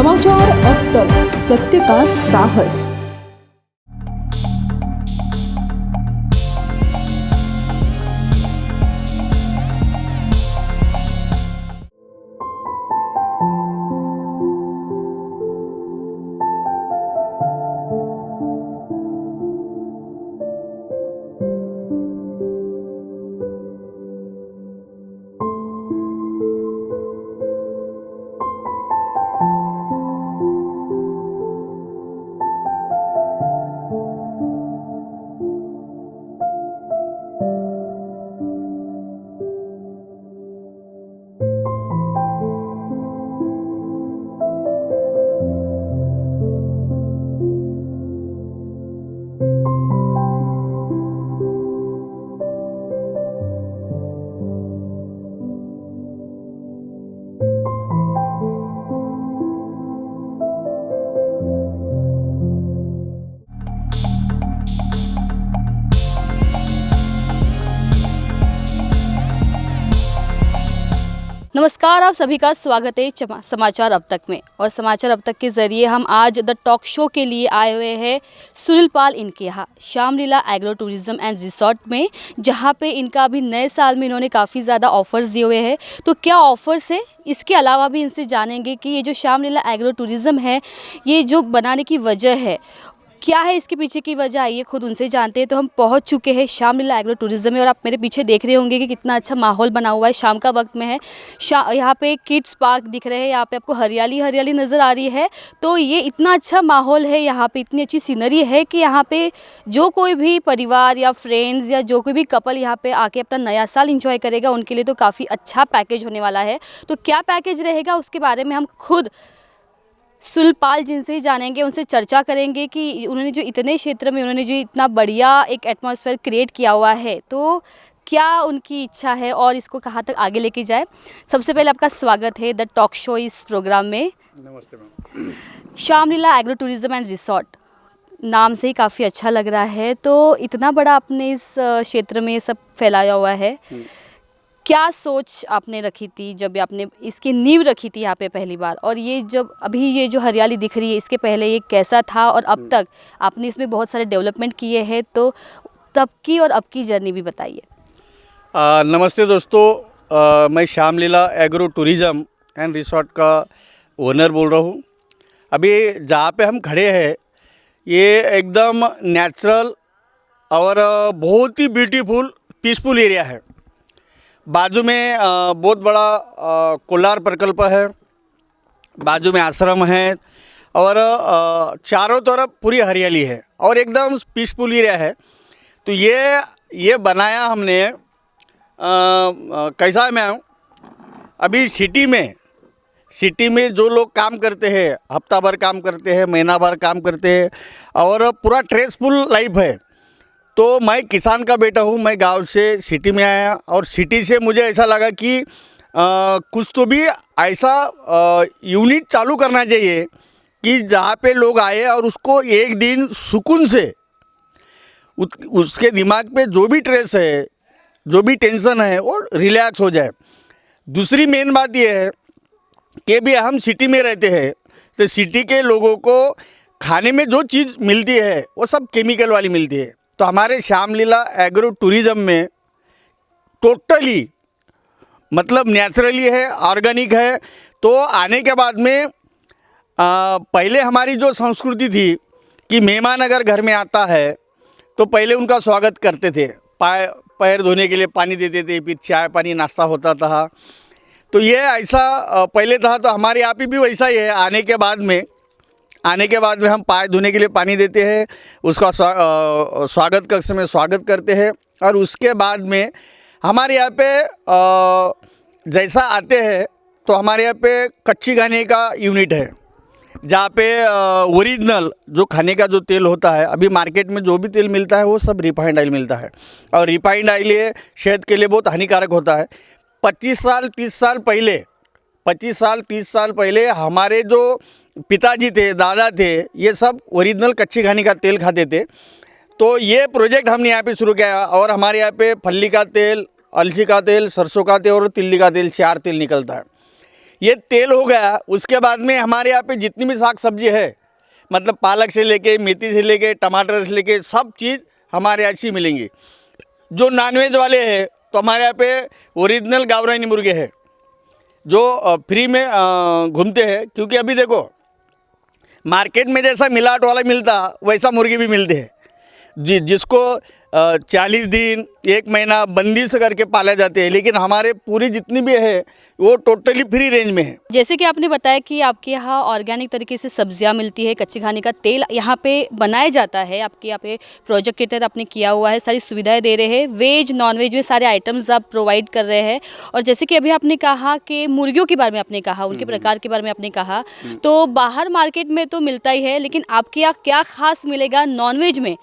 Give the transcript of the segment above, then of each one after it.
समाचार अब तक, सत्य का साहस। नमस्कार, आप सभी का स्वागत है समाचार अब तक में। और समाचार अब तक के ज़रिए हम आज द टॉक शो के लिए आए हुए हैं सुनील पाल इनके यहाँ Shyamlila agro tourism and resort में, जहाँ पे इनका अभी नए साल में इन्होंने काफ़ी ज़्यादा ऑफ़र्स दिए हुए हैं। तो क्या ऑफ़र्स है, इसके अलावा भी इनसे जानेंगे कि ये जो श्यामलीला एग्रो टूरिज्म है, ये जो बनाने की वजह है, क्या है इसके पीछे की वजह, आइए खुद उनसे जानते हैं। तो हम पहुंच चुके हैं श्यामलीला एग्रो टूरिज्म में और आप मेरे पीछे देख रहे होंगे कि कितना अच्छा माहौल बना हुआ है। शाम का वक्त में है, यहाँ पे किड्स पार्क दिख रहे हैं, यहाँ पे आपको हरियाली हरियाली नज़र आ रही है। तो ये इतना अच्छा माहौल है, यहाँ पे इतनी अच्छी सीनरी है कि यहाँ पे जो कोई भी परिवार या फ्रेंड्स या जो कोई भी कपल यहाँ पे आके अपना नया साल इंजॉय करेगा, उनके लिए तो काफ़ी अच्छा पैकेज होने वाला है। तो क्या पैकेज रहेगा उसके बारे में हम खुद सुनील पाल जिनसे ही जानेंगे, उनसे चर्चा करेंगे कि उन्होंने जो इतने क्षेत्र में उन्होंने जो इतना बढ़िया एक एटमॉस्फेयर क्रिएट किया हुआ है, तो क्या उनकी इच्छा है और इसको कहाँ तक आगे लेके जाए। सबसे पहले आपका स्वागत है द टॉक शो इस प्रोग्राम में। नमस्ते ma'am. Shyamleela agro tourism and resort नाम से ही काफ़ी अच्छा लग रहा है। तो इतना बड़ा आपने इस क्षेत्र में सब फैलाया हुआ है, क्या सोच आपने रखी थी जब आपने इसकी नींव रखी थी यहाँ पे पहली बार, और ये जब अभी ये जो हरियाली दिख रही है, इसके पहले ये कैसा था और अब तक आपने इसमें बहुत सारे डेवलपमेंट किए हैं, तो तब की और अब की जर्नी भी बताइए। नमस्ते दोस्तों, मैं Shyamlila agro tourism and resort का ओनर बोल रहा हूँ। अभी जहाँ पे हम खड़े हैं ये एकदम नेचुरल और बहुत ही ब्यूटीफुल पीसफुल एरिया है। बाजू में बहुत बड़ा कोलार प्रकल्प है, बाजू में आश्रम है और चारों तरफ पूरी हरियाली है और एकदम पीसफुल एरिया है। तो ये बनाया हमने कैसा है मैम, अभी सिटी में जो लोग काम करते हैं, हफ्ता भर काम करते हैं, महीना भर काम करते हैं और पूरा स्ट्रेसफुल लाइफ है। तो मैं किसान का बेटा हूँ, मैं गांव से सिटी में आया और सिटी से मुझे ऐसा लगा कि कुछ तो भी ऐसा यूनिट चालू करना चाहिए कि जहाँ पे लोग आए और उसको एक दिन सुकून से उसके दिमाग पे जो भी स्ट्रेस है, जो भी टेंशन है, वो रिलैक्स हो जाए। दूसरी मेन बात ये है कि भी हम सिटी में रहते हैं तो सिटी के लोगों को खाने में जो चीज़ मिलती है वो सब केमिकल वाली मिलती है। तो हमारे श्यामलीला एग्रो टूरिज्म में टोटली मतलब नेचुरली है, ऑर्गेनिक है। तो आने के बाद में पहले हमारी जो संस्कृति थी कि मेहमान अगर घर में आता है तो पहले उनका स्वागत करते थे, पैर धोने के लिए पानी देते थे, फिर चाय पानी नाश्ता होता था। तो ये ऐसा पहले था। तो हमारे यहाँ पे भी वैसा ही है। आने के बाद में हम पैर धोने के लिए पानी देते हैं, उसका स्वागत कक्ष में स्वागत करते हैं और उसके बाद में हमारे यहाँ पे जैसा आते हैं तो हमारे यहाँ पे कच्ची खाने का यूनिट है, जहाँ पे ओरिजिनल जो खाने का जो तेल होता है, अभी मार्केट में जो भी तेल मिलता है वो सब रिफाइंड ऑयल मिलता है और रिफाइंड ऑयल ये सेहत के लिए बहुत हानिकारक होता है। 25 साल 30 साल पहले हमारे जो पिताजी थे, दादा थे, ये सब ओरिजिनल कच्ची घानी का तेल खाते थे। तो ये प्रोजेक्ट हमने यहाँ पे शुरू किया और हमारे यहाँ पे फल्ली का तेल, अलसी का तेल, सरसों का तेल और तिल्ली का तेल, 4 तेल निकलता है। ये तेल हो गया। उसके बाद में हमारे यहाँ पे जितनी भी साग सब्जी है, मतलब पालक से लेके, मेथी से लेके, टमाटर से लेके, सब चीज़ हमारे यहाँ से मिलेंगी। जो नॉनवेज वाले हैं तो हमारे यहाँ पे ओरिजिनल गावरानी मुर्गे हैं जो फ्री में घूमते हैं। क्योंकि अभी देखो मार्केट में जैसा मिलावट वाला मिलता वैसा मुर्गे भी मिलते हैं जिसको 40 दिन 1 महीना बंदी से करके पाले जाते हैं। लेकिन हमारे पूरी जितनी भी है वो टोटली फ्री रेंज में है। जैसे कि आपने बताया कि आपके यहाँ ऑर्गेनिक तरीके से सब्जियां मिलती है, कच्ची घानी का तेल यहाँ पे बनाया जाता है। आपके यहाँ पे प्रोजेक्ट के तहत आपने किया हुआ है, सारी सुविधाएं दे रहे हैं, वेज नॉन वेज में सारे आइटम्स आप प्रोवाइड कर रहे हैं। और जैसे कि अभी आपने कहा कि मुर्गियों के बारे में आपने कहा, उनके प्रकार के बारे में आपने कहा, तो बाहर मार्केट में तो मिलता ही है, लेकिन आपके यहाँ क्या खास मिलेगा नॉन वेज में?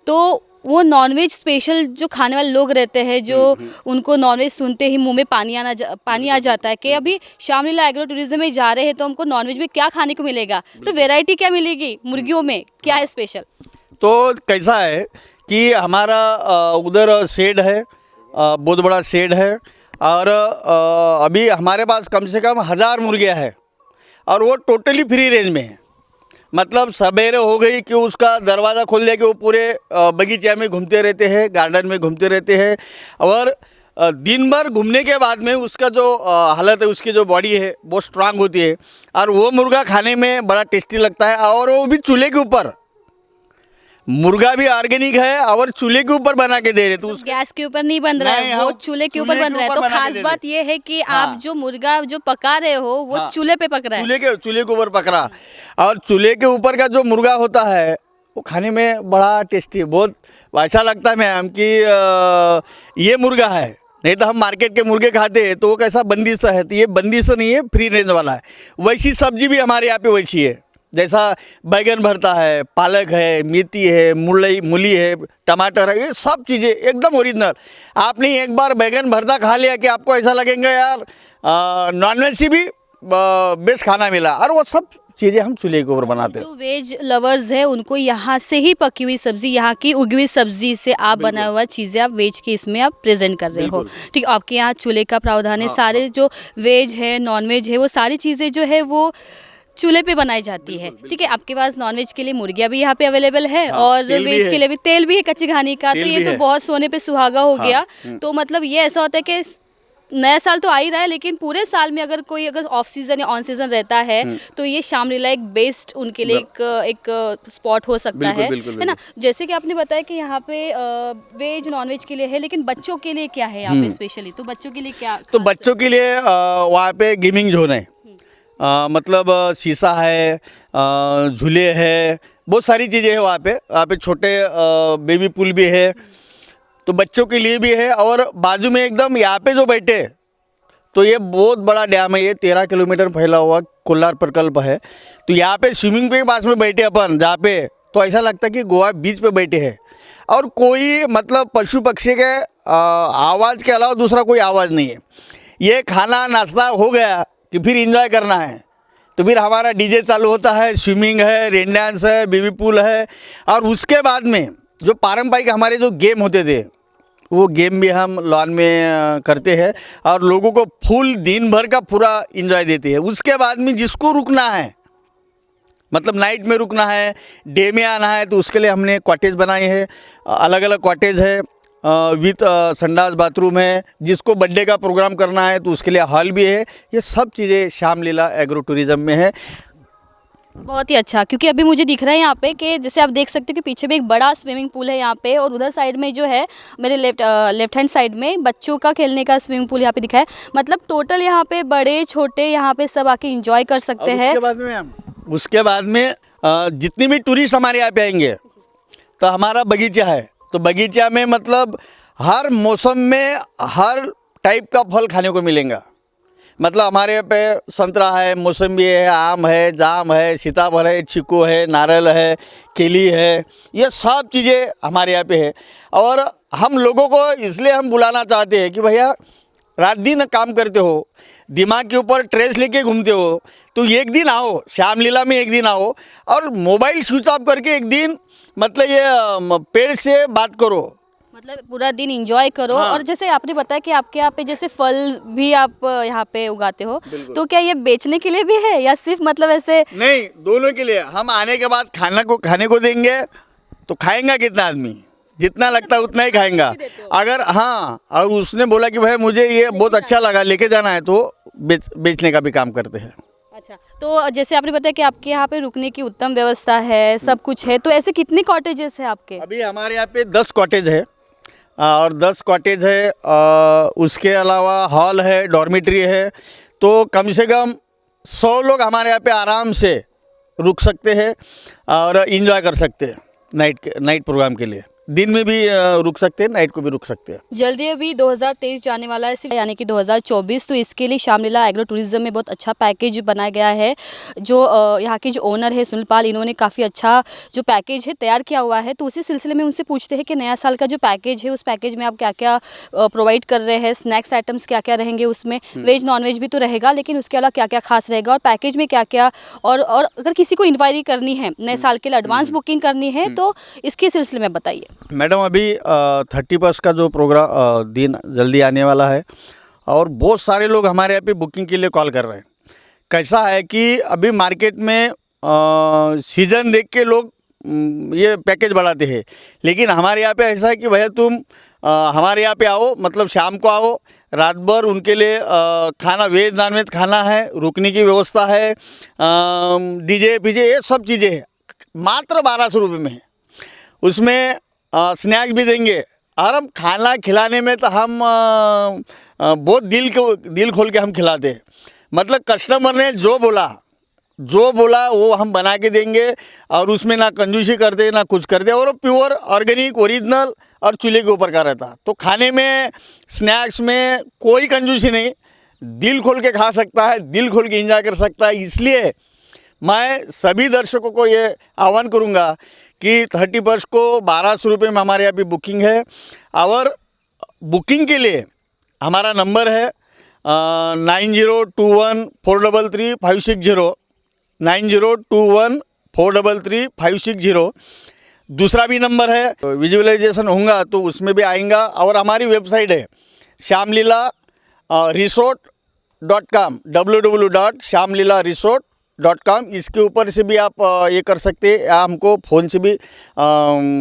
तो वो नॉनवेज स्पेशल जो खाने वाले लोग रहते हैं, जो उनको नॉनवेज सुनते ही मुंह में पानी आ जाता है कि अभी शामलीला एग्रो टूरिज्म में जा रहे हैं तो हमको नॉनवेज में क्या खाने को मिलेगा, तो वैरायटी क्या मिलेगी मुर्गियों में, क्या है स्पेशल? तो कैसा है कि हमारा उधर शेड है, बहुत बड़ा शेड है, और अभी हमारे पास कम से कम 1000 मुर्गियाँ हैं और वो टोटली फ्री रेंज में है। मतलब सवेरे हो गई कि उसका दरवाज़ा खोल दिया कि वो पूरे बगीचे में घूमते रहते हैं, गार्डन में घूमते रहते हैं। और दिन भर घूमने के बाद में उसका जो हालत है, उसकी जो बॉडी है वो स्ट्रांग होती है और वो मुर्गा खाने में बड़ा टेस्टी लगता है। और वो भी चूल्हे के ऊपर, मुर्गा भी ऑर्गेनिक है और चूल्हे के ऊपर बना के दे रहे। तो गैस के ऊपर नहीं बन रहा है, वो चूल्हे के ऊपर बन रहा है। तो खास बात ये है कि आप जो मुर्गा जो पका रहे हो वो चूल्हे पे पक रहा है, चूल्हे के ऊपर पक रहा। और चूल्हे के ऊपर का जो मुर्गा होता है वो खाने में बड़ा टेस्टी, बहुत ऐसा लगता है मैम कि ये मुर्गा है। नहीं तो हम मार्केट के मुर्गे खाते हैं तो वो कैसा बंदिश है, तो ये बंदिश नहीं है, फ्री रेंज वाला है। वैसी सब्जी भी हमारे यहाँ पे वैसी है, जैसा बैगन भरता है, पालक है, मेथी है, मूली है, टमाटर है, ये सब चीज़ें एकदम ओरिजिनल। आपने एक बार बैगन भरता खा लिया कि आपको ऐसा लगेगा यार नॉनवेज से भी बेस्ट खाना मिला। और वो सब चीज़ें हम चूल्हे के ऊपर बनाते हैं। जो वेज लवर्स है उनको यहाँ से ही पकी हुई सब्जी, यहाँ की उगी हुई सब्जी से आप बनाया हुआ चीज़ें आप वेज के इसमें आप प्रेजेंट कर रहे हो। ठीक, आपके यहाँ चूल्हे का प्रावधान है, सारे जो वेज है नॉन वेज है वो सारी चीज़ें जो है वो चूल्हे पे बनाई जाती है। ठीक है, आपके पास नॉनवेज के लिए मुर्गियाँ भी यहाँ पे अवेलेबल है और वेज के लिए भी तेल भी है कच्ची घानी का। तो ये तो बहुत सोने पे सुहागा हो गया। तो मतलब ये ऐसा होता है कि नया साल तो आ ही रहा है, लेकिन पूरे साल में अगर कोई ऑफ सीजन या ऑन सीजन रहता है तो ये शामलीला एक बेस्ट उनके लिए एक स्पॉट हो सकता है ना। जैसे कि आपने बताया कि यहाँ पे वेज नॉन वेज के लिए है, लेकिन बच्चों के लिए क्या है यहाँ पे स्पेशली? तो बच्चों के लिए क्या? तो बच्चों के लिए वहाँ पे गेमिंग जोन है, मतलब शीशा है, झूले है, बहुत सारी चीज़ें हैं वहाँ पे छोटे बेबी पूल भी है, तो बच्चों के लिए भी है। और बाजू में एकदम यहाँ पे जो बैठे तो ये बहुत बड़ा डैम है, ये 13 किलोमीटर फैला हुआ कोल्लार प्रकल्प है। तो यहाँ पे स्विमिंग के पास में बैठे अपन जहाँ पे, तो ऐसा लगता है कि गोवा बीच पे बैठे हैं। और कोई मतलब पशु पक्षी के आवाज़ के अलावा दूसरा कोई आवाज़ नहीं है। ये खाना नाश्ता हो गया कि फिर एंजॉय करना है, तो फिर हमारा डीजे चालू होता है, स्विमिंग है, रेन डांस है, बेबी पूल है। और उसके बाद में जो पारंपरिक हमारे जो गेम होते थे वो गेम भी हम लॉन में करते हैं और लोगों को फुल दिन भर का पूरा एंजॉय देते हैं। उसके बाद में जिसको रुकना है, मतलब नाइट में रुकना है, डे में आना है, तो उसके लिए हमने कॉटेज बनाए हैं। अलग अलग कॉटेज है विथ संडास बाथरूम है। जिसको बर्थडे का प्रोग्राम करना है तो उसके लिए हॉल भी है। ये सब चीज़ें शामलीला एग्रो टूरिज्म में है। बहुत ही अच्छा, क्योंकि अभी मुझे दिख रहा है यहाँ पे कि जैसे आप देख सकते हो कि पीछे में एक बड़ा स्विमिंग पूल है यहाँ पे, और उधर साइड में जो है मेरे लेफ्ट हैंड साइड में बच्चों का खेलने का स्विमिंग पूल यहाँ पे दिखा है। मतलब टोटल यहाँ पे बड़े छोटे यहाँ पे सब आके एंजॉय कर सकते हैं। उसके बाद में जितने भी टूरिस्ट हमारे यहाँ पे आएंगे तो हमारा बगीचा है, तो बगीचा में मतलब हर मौसम में हर टाइप का फल खाने को मिलेगा। मतलब हमारे यहाँ पे संतरा है, मौसम्बी है, आम है, जाम है, सीताफल है, चीकू है, नारियल है, केली है, ये सब चीज़ें हमारे यहाँ पे है। और हम लोगों को इसलिए हम बुलाना चाहते हैं कि भैया रात दिन काम करते हो, दिमाग के ऊपर स्ट्रेस लेके घूमते हो, तो एक दिन आओ शामलीला में, एक दिन आओ और मोबाइल स्विच ऑफ करके एक दिन मतलब ये पेड़ से बात करो, मतलब पूरा दिन एंजॉय करो। हाँ। और जैसे आपने बताया कि आपके यहाँ पे जैसे फल भी आप यहाँ पे उगाते हो, तो क्या ये बेचने के लिए भी है या सिर्फ मतलब ऐसे? नहीं, दोनों के लिए। हम आने के बाद खाने को देंगे तो खाएंगा कितना आदमी, जितना लगता है उतना ही खाएंगा। अगर हाँ, और उसने बोला कि भाई मुझे ये बहुत अच्छा लगा, लेके जाना है, तो बेचने का भी काम करते हैं। अच्छा, तो जैसे आपने बताया कि आपके यहाँ पे रुकने की उत्तम व्यवस्था है, सब कुछ है, तो ऐसे कितने कॉटेजेस है आपके? अभी हमारे यहाँ पे 10 कॉटेज है, और 10 कॉटेज है, उसके अलावा हॉल है, डॉर्मेट्री है, तो कम से कम 100 लोग हमारे यहाँ पे आराम से रुक सकते हैं और इंजॉय कर सकते हैं नाइट प्रोग्राम के लिए। दिन में भी रुक सकते हैं, नाइट को भी रुक सकते हैं। जल्दी अभी 2023 जाने वाला है, यानी कि 2024, तो इसके लिए श्यामलीला एग्रो टूरिज्म में बहुत अच्छा पैकेज बनाया गया है। जो यहाँ के जो ओनर है सुनील पाल, इन्होंने काफ़ी अच्छा जो पैकेज है तैयार किया हुआ है। तो उसी सिलसिले में उनसे पूछते हैं कि नया साल का जो पैकेज है, उस पैकेज में आप क्या क्या प्रोवाइड कर रहे हैं, स्नैक्स आइटम्स क्या क्या रहेंगे उसमें, वेज नॉन वेज भी तो रहेगा, लेकिन उसके अलावा क्या क्या खास रहेगा और पैकेज में क्या क्या, और अगर किसी को इंक्वायरी करनी है नए साल के लिए, एडवांस बुकिंग करनी है, तो इसके सिलसिले में बताइए। मैडम, अभी 31 का जो प्रोग्राम दिन जल्दी आने वाला है, और बहुत सारे लोग हमारे यहाँ पे बुकिंग के लिए कॉल कर रहे हैं। कैसा है कि अभी मार्केट में सीज़न देख के लोग ये पैकेज बढ़ाते हैं, लेकिन हमारे यहाँ पे ऐसा है कि भैया तुम हमारे यहाँ पे आओ, मतलब शाम को आओ, रात भर उनके लिए खाना, वेज नॉन वेज खाना है, रुकने की व्यवस्था है, डीजे पीजे ये सब चीज़ें हैं, मात्र 1200 रुपये में है। उसमें स्नैक्स भी देंगे, और हम खाना खिलाने में तो हम बहुत दिल खोल के हम खिलाते हैं। मतलब कस्टमर ने जो बोला वो हम बना के देंगे, और उसमें ना कंजूसी करते ना कुछ करते, और प्योर ऑर्गेनिक ओरिजिनल और चूल्हे के ऊपर का रहता। तो खाने में, स्नैक्स में कोई कंजूसी नहीं, दिल खोल के खा सकता है, दिल खोल के एंजॉय कर सकता है। इसलिए मैं सभी दर्शकों को ये आह्वान करूँगा कि 31 को 1200 रुपये में हमारे यहाँ पे बुकिंग है। और बुकिंग के लिए हमारा नंबर है 9021433560, 9021433560। दूसरा भी नंबर है, विजुअलाइजेशन होगा तो उसमें भी आएगा। और हमारी वेबसाइट है shyamlilaresort.com, www.shyamlilaresort.com। इसके ऊपर से भी आप ये कर सकते हैं, या हमको फ़ोन से भी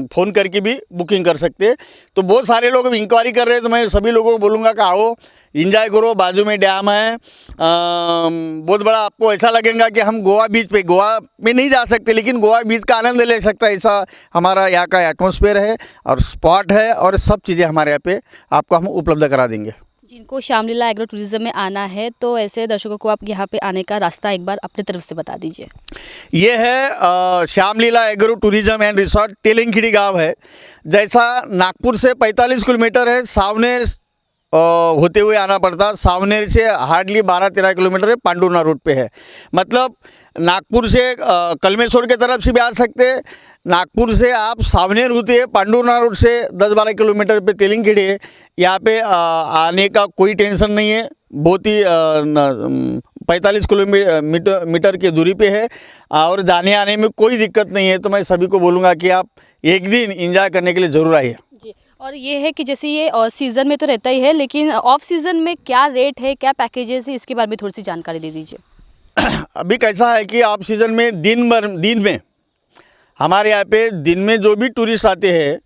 फ़ोन करके भी बुकिंग कर सकते हैं। तो बहुत सारे लोग इंक्वायरी कर रहे हैं, तो मैं सभी लोगों को बोलूँगा कि आओ, एंजॉय करो। बाजू में डैम है बहुत बड़ा, आपको ऐसा लगेगा कि हम गोवा में नहीं जा सकते, लेकिन गोवा बीच का आनंद ले सकता है, ऐसा हमारा यहाँ का एटमॉस्फेयर है और स्पॉट है, और सब चीज़ें हमारे यहाँ पे आपको हम उपलब्ध करा देंगे। जिनको श्यामलीला एग्रो टूरिज्म में आना है, तो ऐसे दर्शकों को आप यहाँ पे आने का रास्ता एक बार अपनी तरफ से बता दीजिए। ये है Shyamlila agro tourism and resort, तेलंगखिड़ी गांव है। जैसा नागपुर से 45 किलोमीटर है, सावनेर होते हुए आना पड़ता। सावनेर से हार्डली 12-13 किलोमीटर है, पांडुना रोड पे है। मतलब नागपुर से कलमेश्वर के तरफ से भी आ सकते हैं, नागपुर से आप सावनेर होते हैं, पांडुना रोड से 10-12 किलोमीटर पे तेलंगखिड़ी है। यहाँ पे आने का कोई टेंशन नहीं है, बहुत ही 45 किलोमीटर की दूरी पे है, और जाने आने में कोई दिक्कत नहीं है। तो मैं सभी को बोलूँगा कि आप एक दिन एंजॉय करने के लिए ज़रूर आइए जी। और ये है कि जैसे ये सीज़न में तो रहता ही है, लेकिन ऑफ सीज़न में क्या रेट है, क्या पैकेजेस है, इसके बारे में थोड़ी सी जानकारी दे दीजिए। अभी कैसा है कि ऑफ सीज़न में दिन में हमारे यहाँ पे दिन में जो भी टूरिस्ट आते हैं,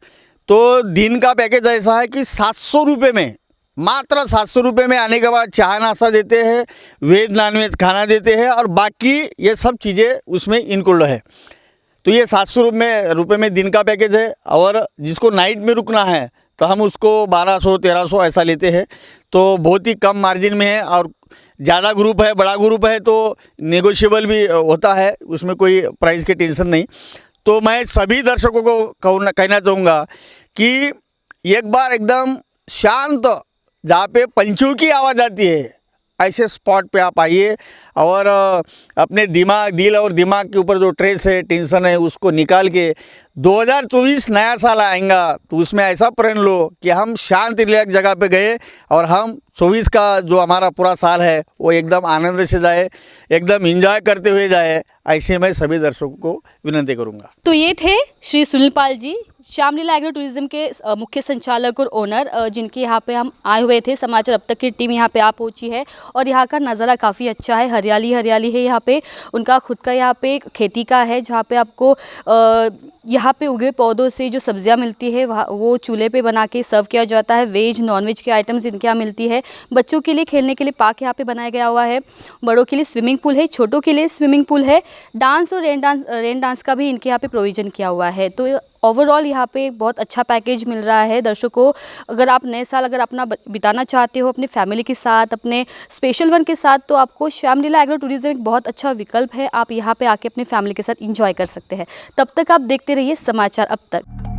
तो दिन का पैकेज ऐसा है कि 700 रुपये में, मात्र 700 रुपये में आने के बाद चाय नाश्ता देते हैं, वेज नॉन वेज खाना देते हैं, और बाकी ये सब चीज़ें उसमें इंक्लूड है। तो ये 700 रुपये में दिन का पैकेज है। और जिसको नाइट में रुकना है तो हम उसको 1200-1300 ऐसा लेते हैं। तो बहुत ही कम मार्जिन में है, और ज़्यादा ग्रुप है, बड़ा ग्रुप है तो नेगोशिएबल भी होता है, उसमें कोई प्राइस की टेंशन नहीं। तो मैं सभी दर्शकों को कहना चाहूँगा कि एक बार एकदम शांत, जहाँ पे पंछियों की आवाज़ आती है, ऐसे स्पॉट पे आप आइए, और अपने दिल और दिमाग के ऊपर जो स्ट्रेस है, टेंशन है, उसको निकाल के 2024 नया साल आएगा तो उसमें ऐसा प्रण लो कि हम शांत रिलैक्स जगह पे गए, और हम 24 का जो हमारा पूरा साल है वो एकदम आनंद से जाए, एकदम एंजॉय करते हुए जाए। ऐसे मैं सभी दर्शकों को विनती करूँगा। तो ये थे श्री सुनील पाल जी, श्यामलीला एग्रो टूरिज्म के मुख्य संचालक और ओनर जिनके यहाँ पे हम आए हुए थे, समाचार अब तक की टीम यहाँ पे आ पहुँची है और यहाँ का नज़ारा काफ़ी अच्छा है, हरियाली हरियाली है यहाँ पे। उनका खुद का यहाँ पे खेती का है जहाँ पे आपको यहाँ पे उगे पौधों से जो सब्जियाँ मिलती है वो चूल्हे पे बना के सर्व किया जाता है। वेज नॉन वेज के आइटम्स इनके यहाँ मिलती है। बच्चों के लिए खेलने के लिए पार्क यहाँ पे बनाया गया हुआ है, बड़ों के लिए स्विमिंग पूल है, छोटों के लिए स्विमिंग पूल है, डांस और रेन डांस का भी इनके यहाँ पे प्रोविज़न किया हुआ है। तो ओवरऑल यहाँ पे बहुत अच्छा पैकेज मिल रहा है दर्शकों। अगर आप नए साल अगर अपना बिताना चाहते हो अपने फैमिली के साथ, अपने स्पेशल वन के साथ, तो आपको श्यामलीला एग्रो टूरिज्म एक बहुत अच्छा विकल्प है। आप यहाँ पे आके अपने फैमिली के साथ एंजॉय कर सकते हैं। तब तक आप देखते रहिए समाचार अब तक।